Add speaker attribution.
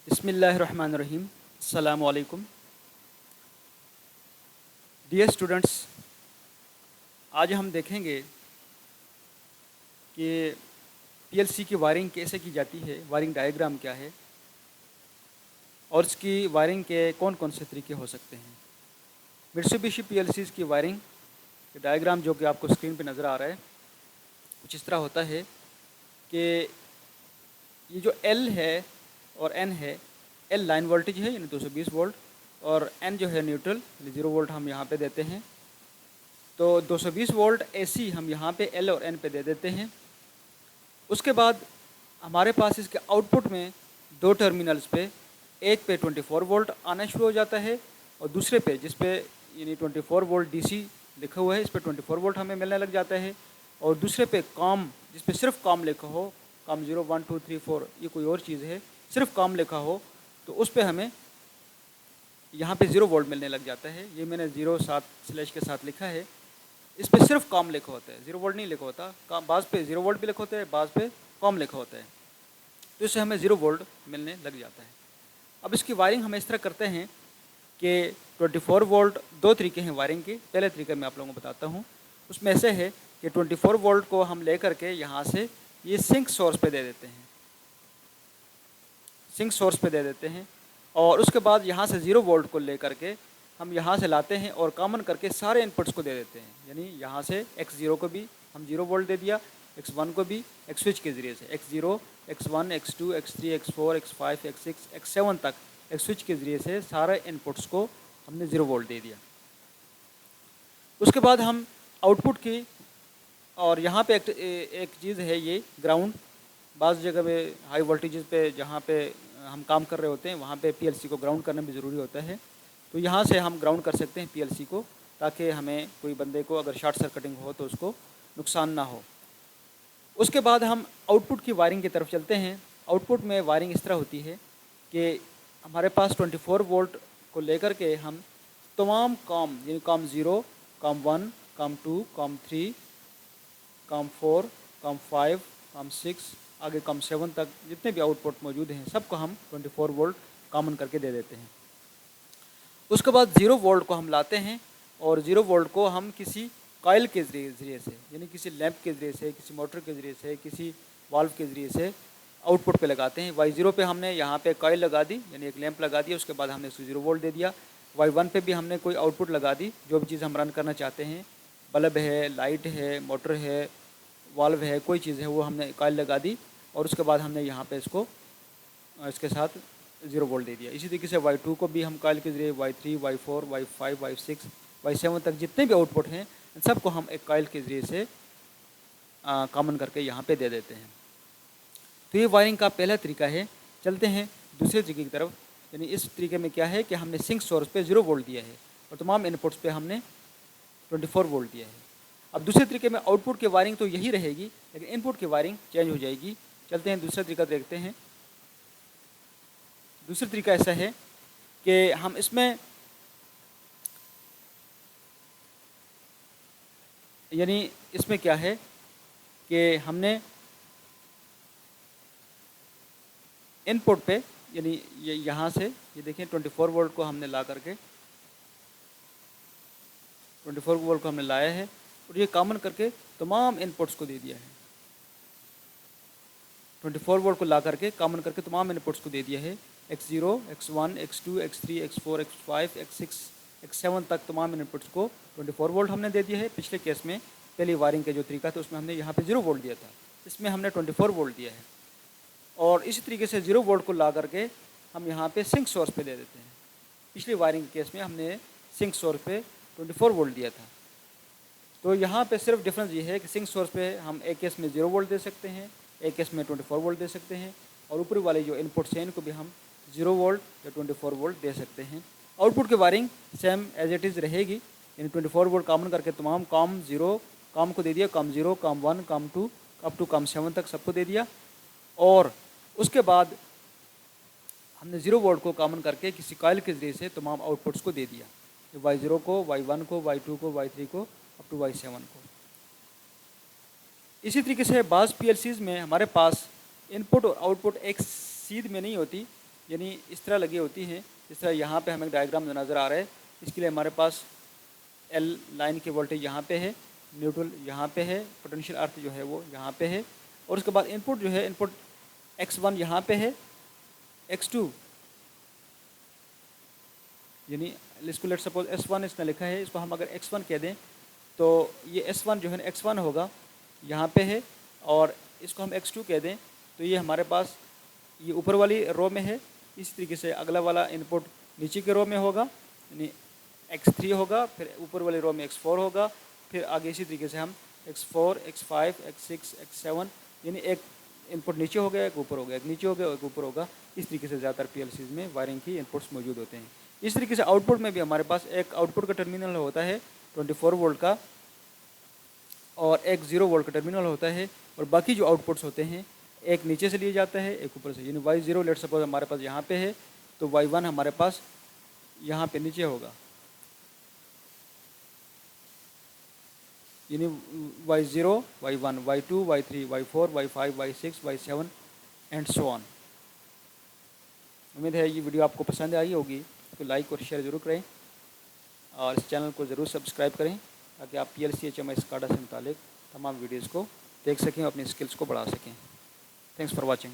Speaker 1: बिस्मिल्लाहिर्रहमानिर्रहीम। अस्सलामु अलैकुम। डियर स्टूडेंट्स, आज हम देखेंगे कि पीएलसी की वायरिंग कैसे की जाती है, वायरिंग डायग्राम क्या है और इसकी वायरिंग के कौन कौन से तरीके हो सकते हैं। मित्सुबिशी पीएलसीज़ की वायरिंग के डायग्राम जो कि आपको स्क्रीन पे नज़र आ रहा है, कुछ इस तरह होता है कि ये जो एल है और एन है, एल लाइन वोल्टेज है यानी 220 वोल्ट और एन जो है न्यूट्रल यानी 0 वोल्ट हम यहाँ पे देते हैं। तो 220 वोल्ट एसी हम यहाँ पे एल और एन पे दे देते हैं। उसके बाद हमारे पास इसके आउटपुट में दो टर्मिनल्स पे, एक पे 24 वोल्ट आना शुरू हो जाता है और दूसरे पे जिस पे यानी 24 वोल्ट डीसी लिखा हुआ है, इस पे 24 वोल्ट हमें मिलने लग जाता है। और दूसरे पे कॉम, जिस पे सिर्फ कॉम लिखा हो, कॉम 0 1 2 3 4, ये कोई और चीज़ है, सिर्फ कॉम लिखा हो तो उस पे हमें यहाँ पे 0 वोल्ट मिलने लग जाता है। ये मैंने 0 साथ स्लैश के साथ लिखा है। इस पे सिर्फ कॉम लिखा होता है, 0 वोल्ट नहीं लिखा होता। बाज़ पे 0 वोल्ट भी लिखा होता है, बाज़ पे कॉम लिखा होता है, तो इससे हमें 0 वोल्ट मिलने लग जाता है। अब इसकी वायरिंग हम इस तरह करते हैं कि 24 वोल्ट, दो तरीके हैं वायरिंग के। पहले तरीके मैं आप लोगों को बताता हूँ। उसमें ऐसे है कि 24 वोल्ट को हम ले करके यहाँ से ये सिंक सोर्स पे दे देते हैं, सिंक सोर्स पे दे देते हैं। और उसके बाद यहाँ से 0 वोल्ट को ले करके हम यहाँ से लाते हैं और कॉमन करके सारे इनपुट्स को दे देते हैं। यानी यहाँ से x0 को भी हम 0 वोल्ट दे दिया, x1 को भी एक स्विच के ज़रिए से x0, x1, x2, x3, x4, x5, x6, x7 तक एक स्विच के ज़रिए से सारे इनपुट्स को हमने 0 वोल्ट दे दिया। उसके बाद हम आउटपुट की, और यहाँ पे एक चीज़ है ये ग्राउंड। बाज़ जगह पे हाई वोल्टेजेस पे जहाँ पे हम काम कर रहे होते हैं वहाँ पे पीएलसी को ग्राउंड करना भी ज़रूरी होता है। तो यहाँ से हम ग्राउंड कर सकते हैं पीएलसी को, ताकि हमें कोई बंदे को अगर शॉर्ट सर्किटिंग हो तो उसको नुकसान ना हो। उसके बाद हम आउटपुट की वायरिंग की तरफ चलते हैं। आउटपुट में वायरिंग इस तरह होती है कि हमारे पास 24 वोल्ट को लेकर के हम तमाम कॉम यानी com 0, com 1, com 2, com 3, com 4, com 5, com 6, आगे कॉम 7 तक जितने भी आउटपुट मौजूद हैं सबको हम 24 वोल्ट कॉमन करके दे देते हैं। उसके बाद 0 वोल्ट को हम लाते हैं और 0 वोल्ट को हम किसी कॉइल के ज़रिए से यानी किसी लैंप के ज़रिए से, किसी मोटर के ज़रिए से, किसी वाल्व के ज़रिए से आउटपुट पे लगाते हैं। y0 पे हमने यहाँ पे कॉइल लगा दी यानी एक लैंप लगा दिया, उसके बाद हमने उसको 0 वोल्ट दे दिया। y1 पे भी हमने कोई आउटपुट लगा दी, जो भी चीज़ हम रन करना चाहते हैं, बल्ब है, लाइट है, मोटर है, वाल्व है, कोई चीज़ है, वो हमने कॉइल लगा दी और उसके बाद हमने यहाँ पे इसको इसके साथ 0 वोल्ट दे दिया। इसी तरीके से y2 को भी हम कॉइल के ज़रिए y3, y4, y5, y6, y7 तक जितने भी आउटपुट हैं इन सबको हम एक कॉइल के ज़रिए से कॉमन करके यहाँ पे दे देते हैं। तो ये वायरिंग का पहला तरीका है। चलते हैं दूसरे तरीके की तरफ। यानी इस तरीके में क्या है कि हमने सिंक सोर्स पे 0 वोल्ट दिया है और तमाम इनपुट्स पे हमने 24 वोल्ट दिया है। अब दूसरे तरीके में आउटपुट की वायरिंग तो यही रहेगी, लेकिन इनपुट की वायरिंग चेंज हो जाएगी। चलते हैं दूसरा तरीका देखते हैं। दूसरा तरीका ऐसा है कि हम इसमें यानी इसमें क्या है कि हमने इनपुट पे यानी ये यहाँ से ये देखें 24 वोल्ट को हमने ला करके 24 वोल्ट को हमने लाया है और ये कॉमन करके तमाम इनपुट्स को दे दिया है। 24 वोल्ट को ला करके कॉमन करके तमाम इनपुट्स को दे दिया है। x0, x1, x2, x3, x4, x5, x6, x7 तक तमाम इनपुट्स को 24 वोल्ट हमने दे दिया है। पिछले केस में पहली वायरिंग का जो तरीका था उसमें हमने यहाँ पे 0 वोल्ट दिया था, इसमें हमने 24 वोल्ट दिया है। और इसी तरीके से 0 वोल्ट को ला करके हम यहाँ पे सिंक सोर्स पे दे देते हैं। पिछली वायरिंग के केस में हमने सिंक सोर्स पे 24 वोल्ट दिया था। तो यहाँ पे सिर्फ डिफरेंस ये है कि सिंक सोर्स पे हम एक केस में 0 वोल्ट दे सकते हैं, एक केस में 24 वोल्ट दे सकते हैं, और ऊपरी वाले जो इनपुट्स हैं इनको भी हम 0 वोल्ट या 24 वोल्ट दे सकते हैं। आउटपुट की wiring same as it is रहेगी, यानी 24 वोल्ट कॉमन करके तमाम कॉम 0 कॉम को दे दिया, com 0, com 1, com 2 up to com 7 तक सबको दे दिया। और उसके बाद हमने 0 वोल्ट को कॉमन करके किसी कॉइल के ज़रिए से तमाम आउटपुट्स को दे दिया, y0 को, y1 को, y2 को, y3 को अप टू y7 को। इसी तरीके से बाज़ पीएलसीज़ में हमारे पास इनपुट और आउटपुट एक सीध में नहीं होती, यानी इस तरह लगी होती हैं। जिस तरह यहाँ पे हमें डायग्राम नज़र आ रहा है, इसके लिए हमारे पास एल लाइन की वोल्टेज यहाँ पे है, न्यूट्रल यहाँ पे है, पोटेंशियल अर्थ जो है वो यहाँ पे है, और उसके बाद इनपुट जो है, इनपुट x1 यहाँ पे है, x2 यानी इसको लेट सपोज S1 इसने लिखा है, इसको हम अगर x1 कह दें तो ये S1 जो है ना x1 होगा यहाँ पे है, और इसको हम x2 कह दें तो ये हमारे पास ये ऊपर वाली रो में है। इसी तरीके से अगला वाला इनपुट नीचे के रो में होगा, यानी x3 होगा, फिर ऊपर वाली रो में x4 होगा, फिर आगे इसी तरीके से हम x4, x5, x6, x7 यानी एक इनपुट नीचे हो गया, एक ऊपर हो गया, एक नीचे हो गया, एक ऊपर होगा। इस तरीके से ज़्यादातर PLCs में वायरिंग की इनपुट्स मौजूद होते हैं। इस तरीके से आउटपुट में भी हमारे पास एक आउटपुट का टर्मिनल होता है 24 वोल्ट का, और एक 0 वोल्ट का टर्मिनल होता है, और बाकी जो आउटपुट्स होते हैं एक नीचे से लिए जाता है, एक ऊपर से। यानी Y0 लेट सपोज हमारे पास यहाँ पे है तो Y1 हमारे पास यहाँ पे नीचे होगा, यानी Y0, Y1, Y2, Y3, Y4, Y5, Y6, Y7 and so on. उम्मीद है ये वीडियो आपको पसंद आई होगी, तो लाइक और शेयर ज़रूर करें, और इस चैनल को ज़रूर सब्सक्राइब करें ताकि आप PLC HMI SCADA से मुतालिक तमाम वीडियोज़ को देख सकें और अपनी स्किल्स को बढ़ा सकें। Thanks for watching.